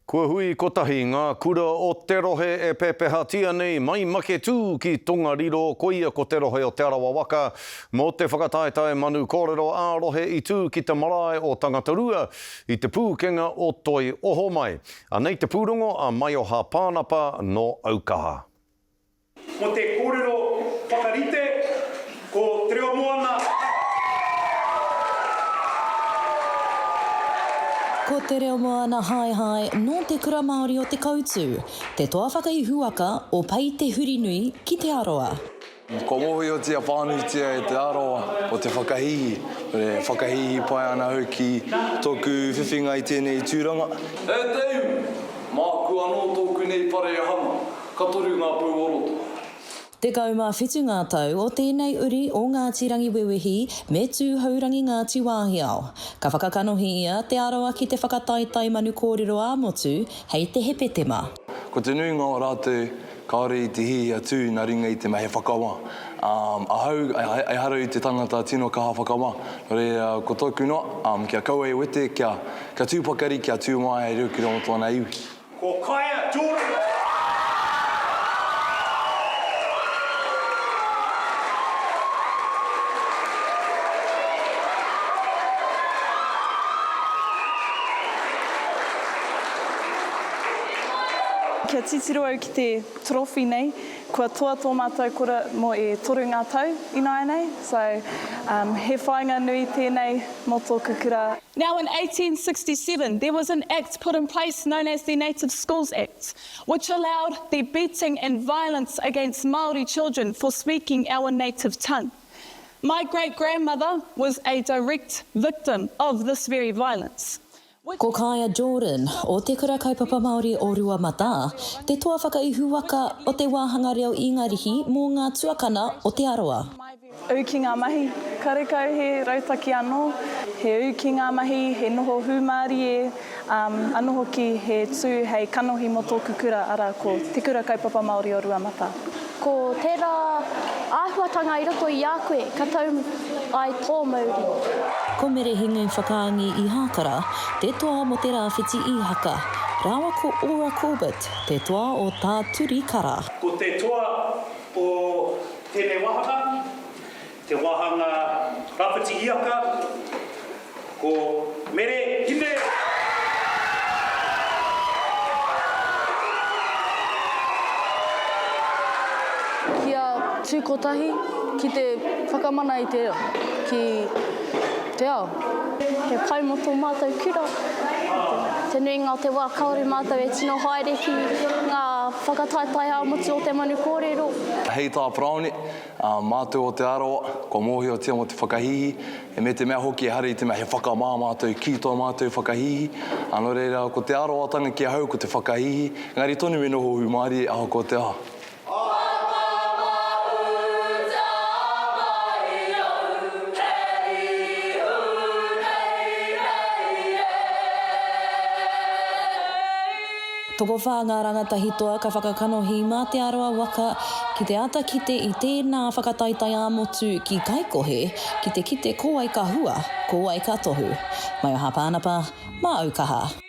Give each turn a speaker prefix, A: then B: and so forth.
A: Kua hui kotahi ngā kura o te rohe e pepehatia nei mai make tū ki Tongariro koia ko te rohe o Te Arawa waka mō te whakataetae Manu Kōrero ārohe i tū ki te marae o Tangata Rua i te pūkenga o toi oho mai. Anei te pūrongo a Maioha Panapa no Aukaha.
B: Mo te kōrero whakarite ko te reo moana.
C: Ko te reo moana hai no te kura Māori o te kautū, te toa whakaihuaka o pai te huri nui ki Te Arawa.
D: Ko mohi o tia pānuitia e Te Arawa o te whakahihi. Whakahihi pai ana hau ki tōku whiwhinga i tēnei tūranga. E teiu, māku anō tōku nei pare e hama, ka toru ngā pūoroto.
C: Te kaumā whetu ngā tau o tēnei uri o Ngāti Rangi Wewehi me tūhaurangi Ngāti Wāhiao. Ka whakakanohi ia Te Arawa ki te whakataetai Manu Kōrero āmotu hei te hepetema.
D: Ko te nuinga o rātou kaore i te hihi atu nā ringa i te mahe whakawa. Ai haru i te tangata tino kaha whakawa. Ko tōku noa, kia kaua e wete, kia tūpakari, kia tūmai e reo ki rongo tōna iwi.
B: Ko Kaia Jordan.
E: Kia titiro au ki te trofi nei, kua toa tō mātou kura mo e toru ngā tau ināi nei. So, he whainga nui tēnei mo tōku kura.
F: Now in 1867, there was an act put in place known as the Native Schools Act, which allowed the beating and violence against Māori children for speaking our native tongue. My great-grandmother was a direct victim of this very violence.
C: Ko Kaia Jordan o te kura kaupapa Māori o Ruamata, te toa whakaihuaka o te wāhanga reo i ngarihi mō ngā tuakana o Te Arawa.
E: Au ki ngā mahi, karekau he rautaki anō, he au ki ngā mahi, he noho hūmāri e, anoho ki he tū hei kanohi mo tōku kura ara ko te kura kaupapa Māori o Ruamata.
G: Ko tērā āhuatanga i roto i a koe, ka tau ai tō mauri.
C: Ko mere hingai whakaangi i hākara, te toa mo te rāwhiti i haka. Rāwa ko Ora Corbett, te toa o tā turi kara.
B: Ko te toa o tēnei wahanga, te wahanga rāwhiti i haka, ko mere hine.
G: Kia tūkotahi ki te whakamana i te reo, ki te ao. He pai mo tō mātou kura. Te nuinga o te wā kaore mātou e tino haere ki ngā whakataetai āmotu o te Manu Kōrero.
D: Hei tā praone, mātou o Te Arawa, ko mohi o tia mo te whakahihi, e me te mea hoki e hara i te mea he whakamā mātou ki tō mātou whakahihi. Anō reira, ko Te Arawa tanga ki a hau ko te whakahihi, ngari tonu e noho hūmāri e aho ko te aha.
C: Toko whā ngā rangatahi toa ka whakakanohi mā Te Arawa waka ki te ata kite i tēnā whakataitai āmotu ki Kaikohe ki te kite ko ai ka hua, ko ai ka tohu. Maioha Panapa, mā Aukaha.